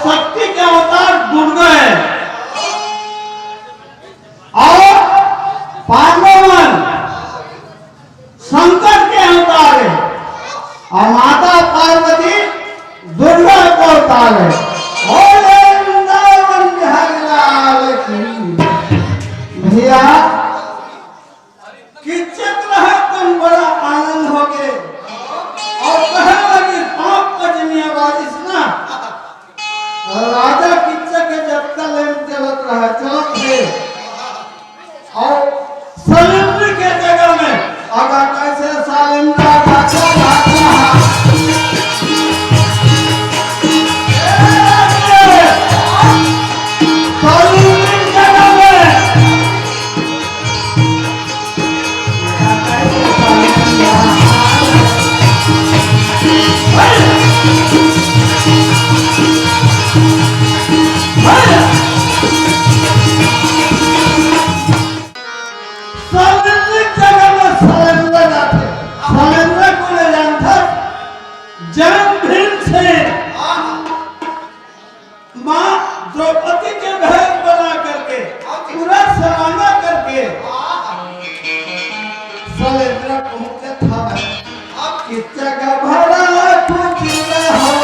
शक्ति के अवतार दुर्गा है और पांडवन शंकर के अवतार है और माता पार्वती दुर्गा का अवतार है। भैया किच्चक रहा तुम बड़ा आनंद हो गए और कहने लगी पाप पजनिया बारिश ना राजा किच्चक के जब तक चलत रहा चलत है और सलेंद्र के जगह में अगर कैसे सलेंद्र द्रौपदी के बहन बना करके पूरा सलाना करके सलेंद्र पहुंचे था कि जगह भरा कुछ हो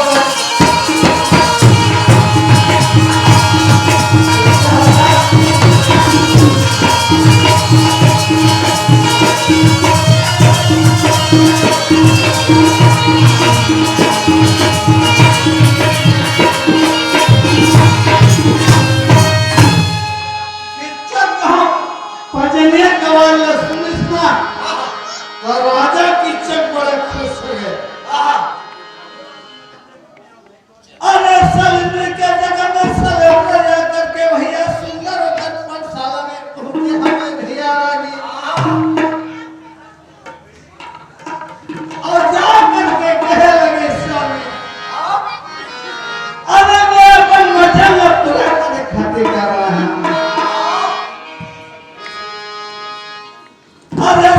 राजा किच्चक बड़े खुश हो गए। अरे सलेंद्र के जगह में सलेंद्र जाकर के भैया सुंदर होकर पाठशाला में पहुंचे हमें भैया आगे और जा करके कहे लगे स्वामी अरे मैं अपन वचन पूरा करे खातिर कर रहा हूं। अरे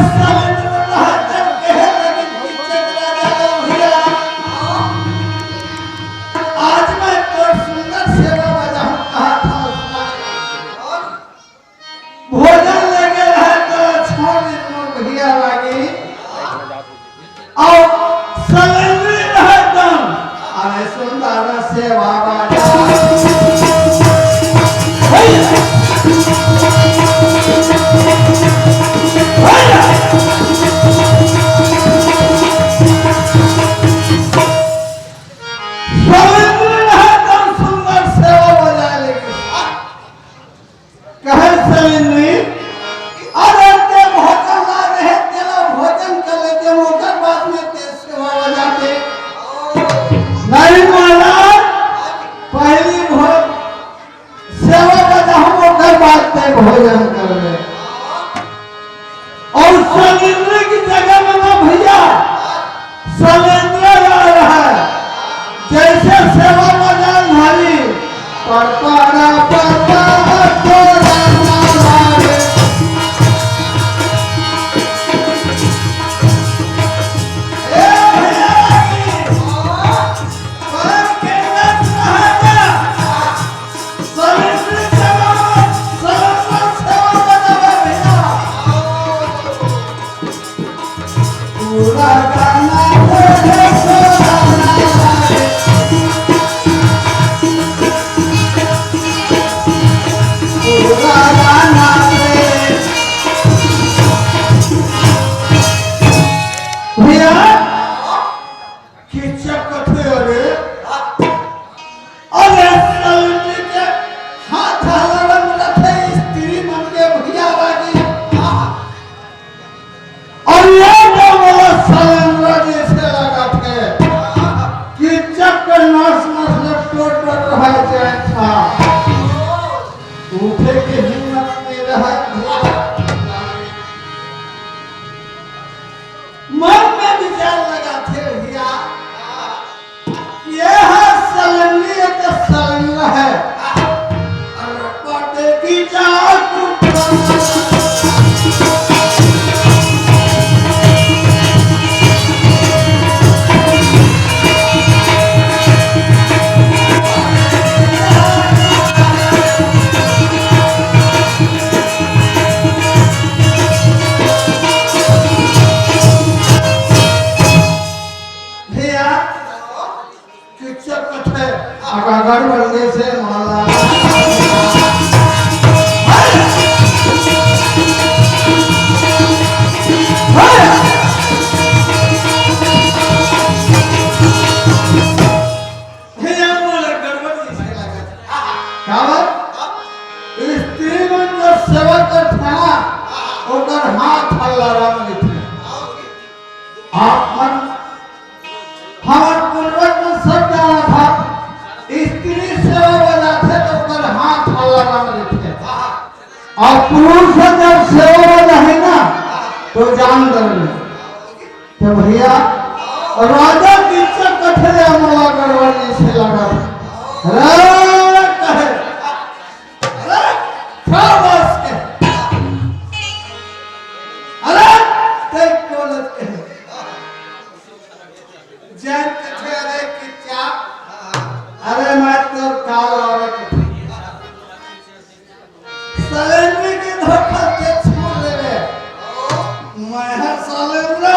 भोजन कर ले और सलेंद्र की जगह में ना भैया सलेंद्र आ रहा है जैसे सेवा बजान भारी परपारा परपा किच्चक कथे अगर बंदे से माला हाथ हल्ला हमारे पूर्वज में सब जाना था स्त्री सेवा वाला थे तो कर हाथ हल्ला और पुरुष जब सेवा वाला है ना तो जान दे तो भैया राजा की कठरे अमला गड़बड़ी से लगा कहे अरे मैं तो काल औरत सलेंद्र के धोखा के छोड़ ले मैं सलेंद्र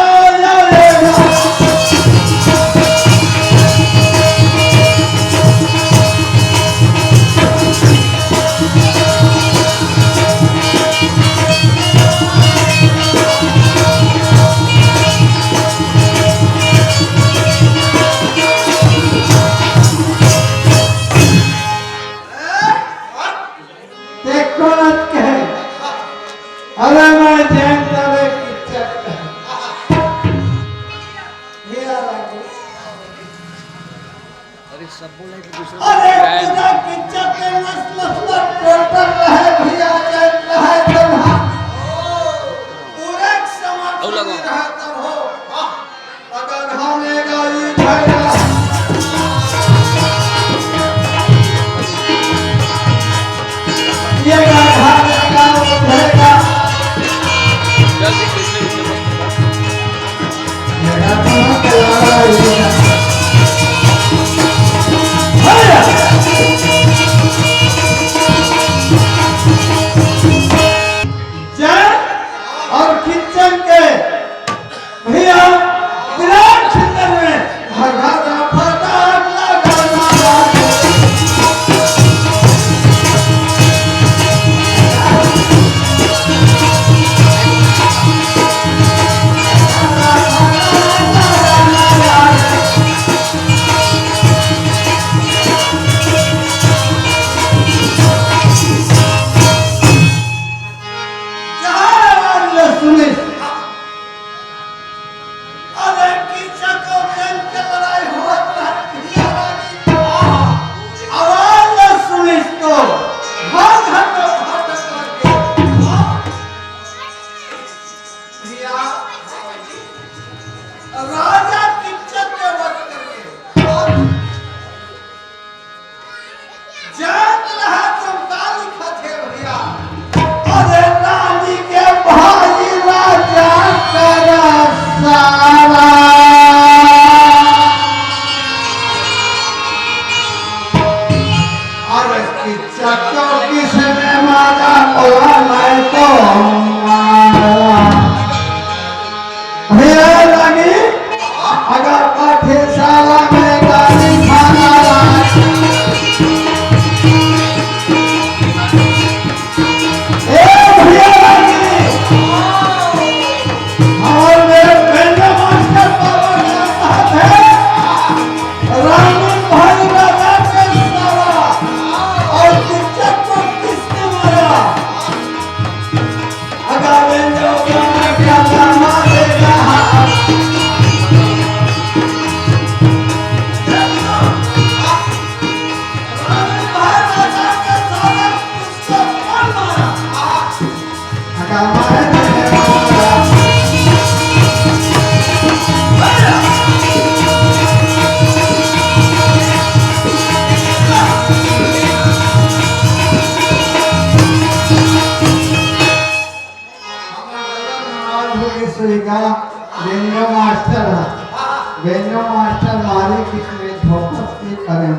वेन्यू मास्टर मारे किसने धोखा की करें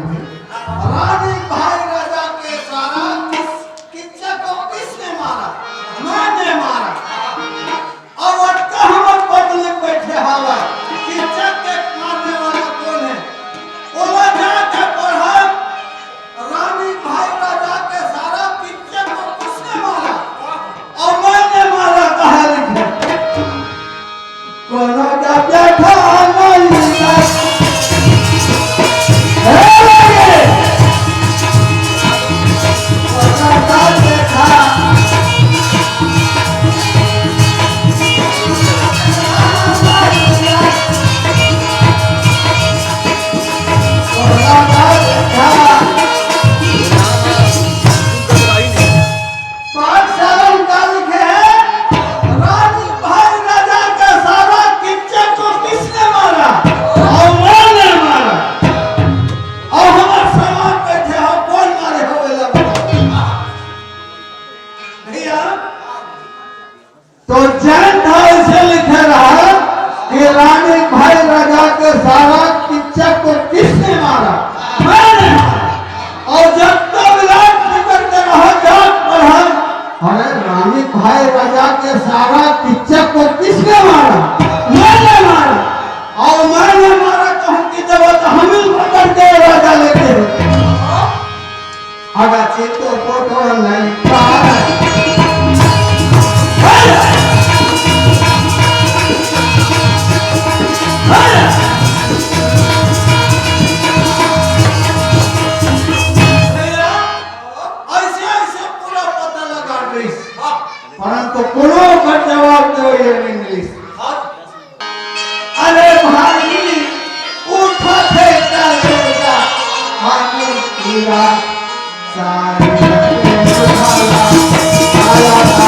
रानी भाई राजा के सारा किच्चा को किसने मारा मैंने मारा और वक्त हम बदले बैठे हवा किच्चा के मारने वाला कौन है ओला तो फोटो नहीं पाए परंतु कोनो का जवाब दो ये इंग्लिश अरे भाई उठा थे चलेगा हानि कीरा सारी उठाला आला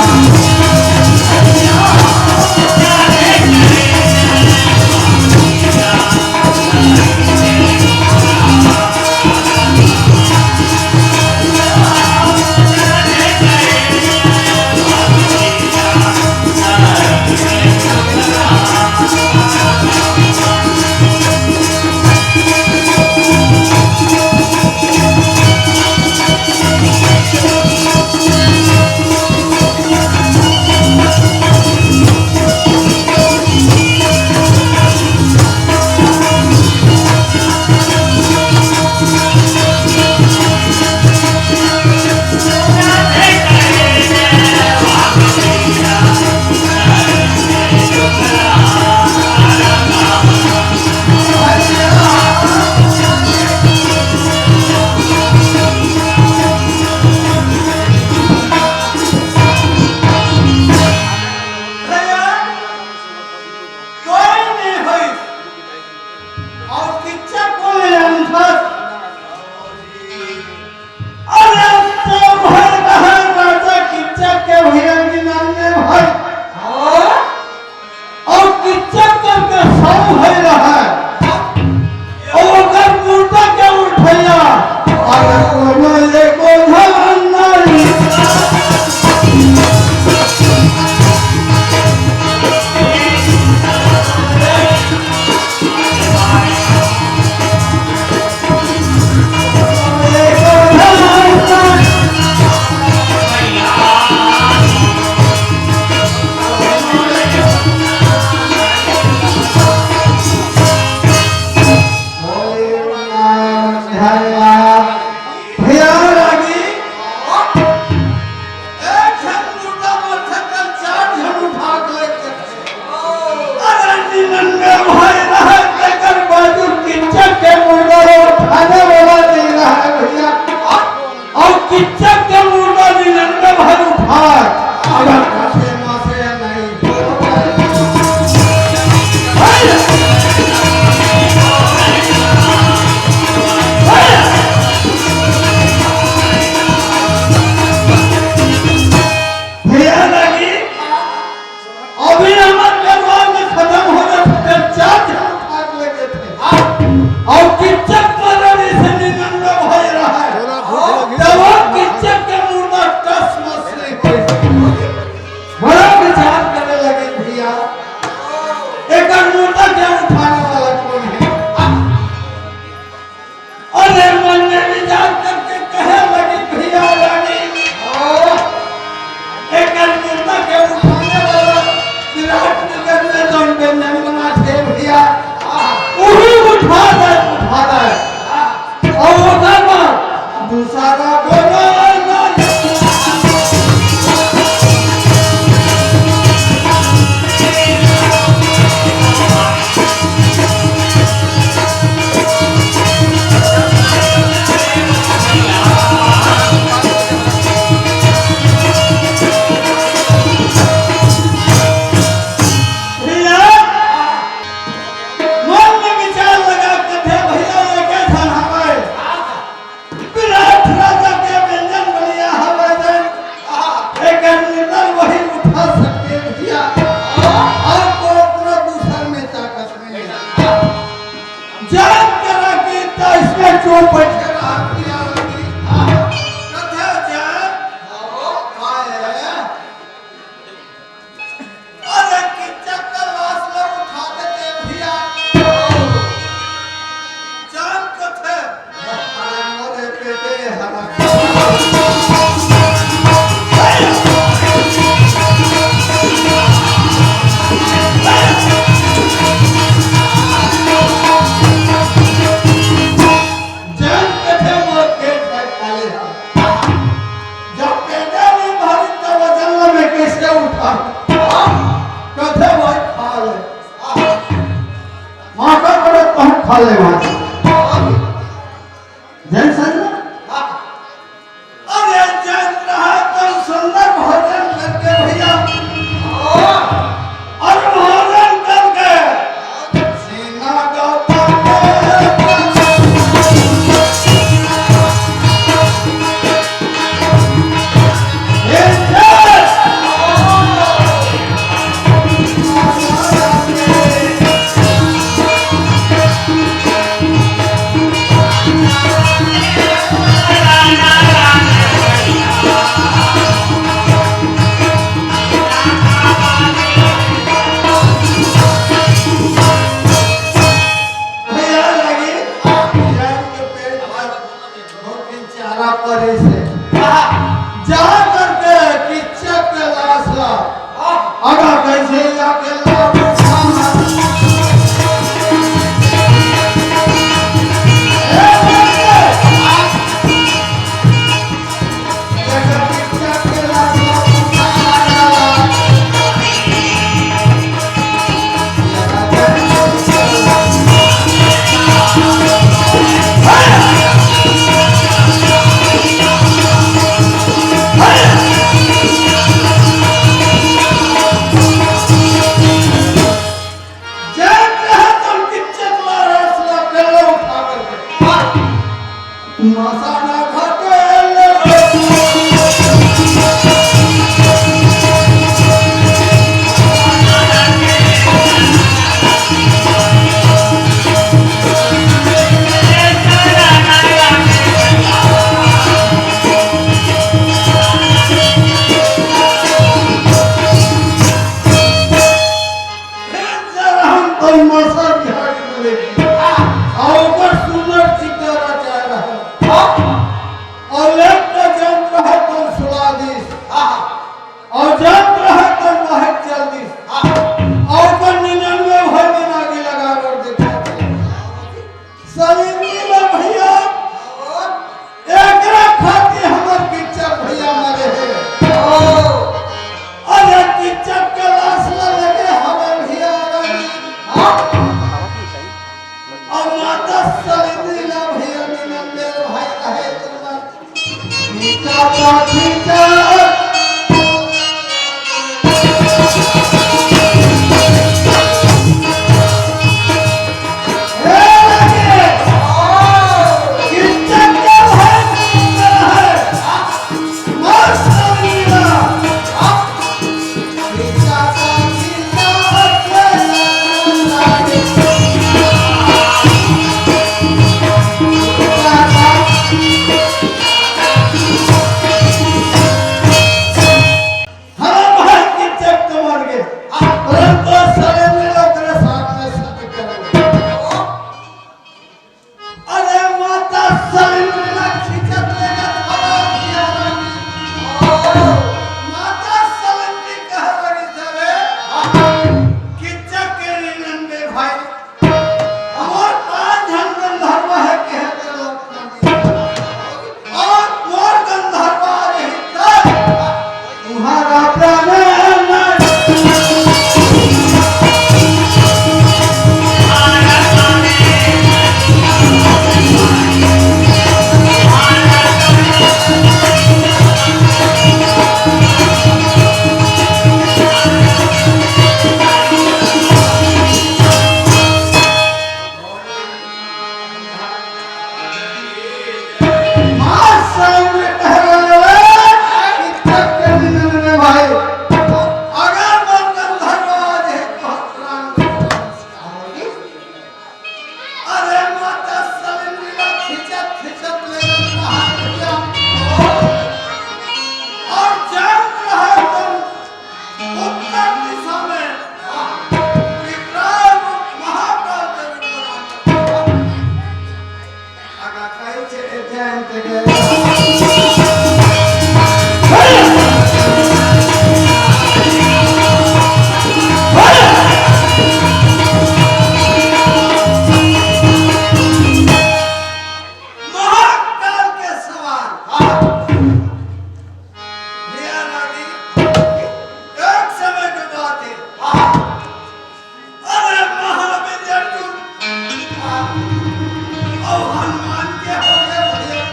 संग हाँ। अरे जैन रहा तो सुंदर भोजन करके भैया और भोजन करके सीना गौतम करे से जा करके किच्चक के लाश ला अगर कैसे जाके ला मसाना हनुमान के हो गए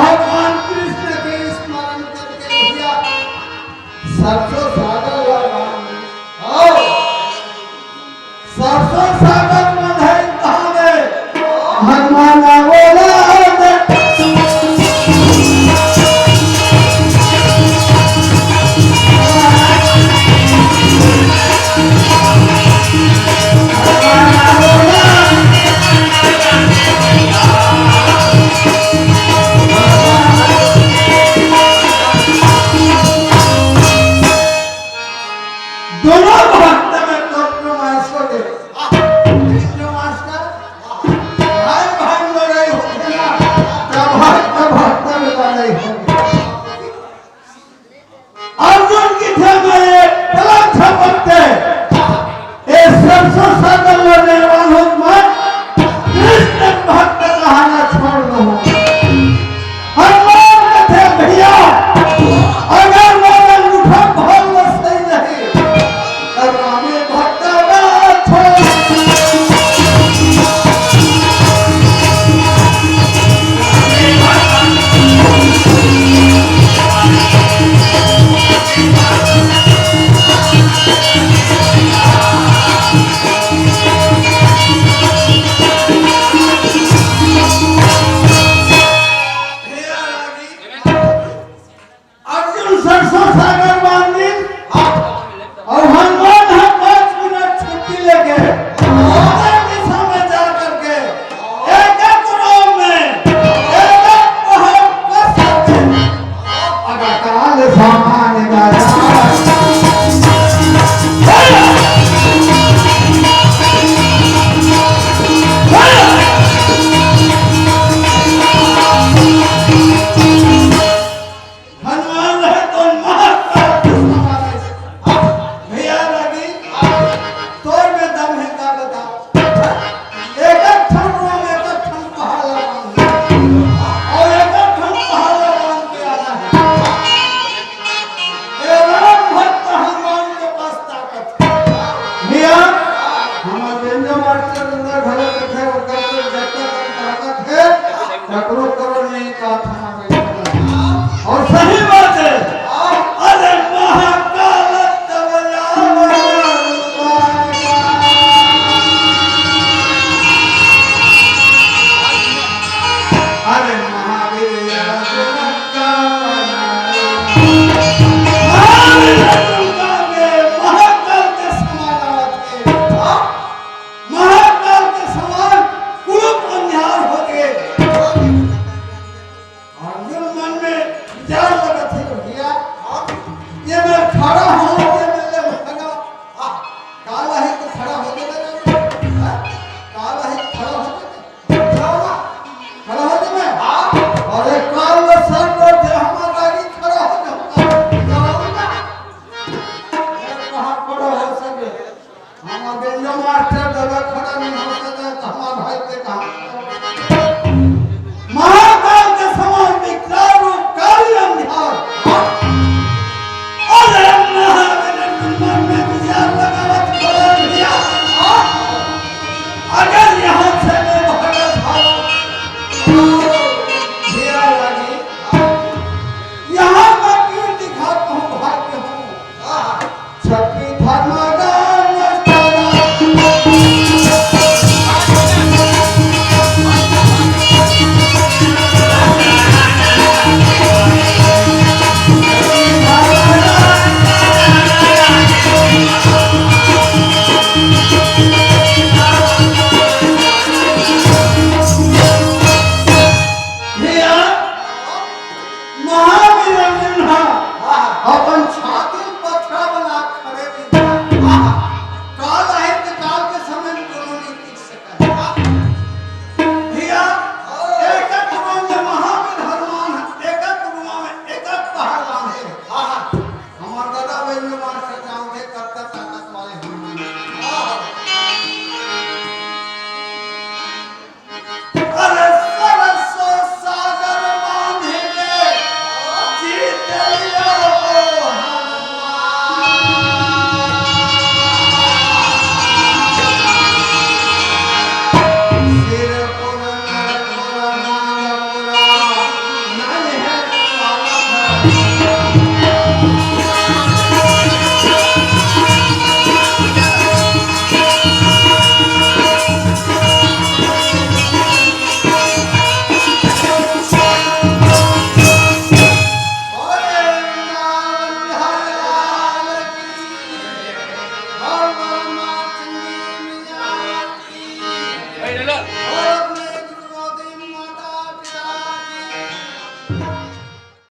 भगवान कृष्ण के स्मरण करके भैया सरसों सागर लगाएंगे। और सरसों सागर में है कहाँ गए? हनुमान बोला दोनों भक्त में कॉम्प्रोमाइज हो गए। कॉम्प्रोमाइज का भाई भाई लड़ाई हो गया, तब भक्त में लड़ाई हो गई। अर्जुन की थे में पलक झपकते ये सरसों सागर लड़ने वालों में कृष्ण भक्त कहाना छोड़ दो। हनुमान के थे भैया अगर वो अंगूठा भाव सही नहीं रामे भक्त अर्जुन सरसों सागर बांधी और हनुमान हम 5 मिनट छुट्टी लेके उत्तर दिशा में जा करके एक एक रोम में एक एक पहाड़ पर सकते अगर काल सामान गाया हनुमान है तो महाकाल के समान है। भैया लगी तोर में दम है का बताओ। एक एक ठन रोम एक एक ठन पहाड़ लगाऊंगी और एक एक ठन पहाड़ लगाऊं के आना है। ये राम भक्त हनुमान के पास ताकत है। भैया हमारे बेंजो मास्टर अंदर घर में थे और करके जब तक ताकत है करो करो नहीं का था और सही बात है। अरे महाकाल अरे महावीर महाकाल के समान महाकाल के समान कुरूप अंधार हो गए। अर्जुन मन में विचार लगा थे भैया ये मैं खड़ा हूँ ये मेरे भगा काला है तो खड़ा हो जाएगा काला है खड़ा हो जाएगा खड़ा हो जाएगा और एक काल में सर पर हमारा गाड़ी खड़ा हो जाऊंगा कहाँ खड़ा हो सके हमारा बेंजो मास्टर जगह खड़ा नहीं हो सका तो हमारा भाई पे कहाँ महाकाल के समान विकराल रूप काली अंधार अरे महावीर मन में विचार लगावत बोला भैया अगर यहाँ से मैं भगत भागो भैया लगी यहाँ मैं क्यों दिखाता हूँ भाग्य हूँ छठी धर्मदान भैया